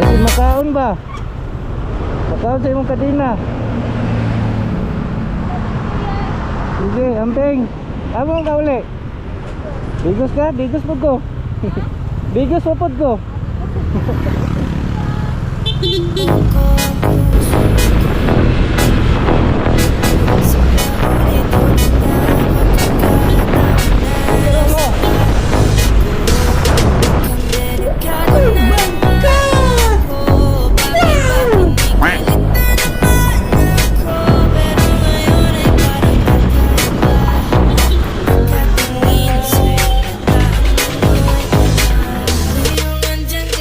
Kasi makaon ba? Makaon sa imong kadina. Sige, amping. Among ka uli. Bigos ka? Bigos po ko. Bigos po po ko.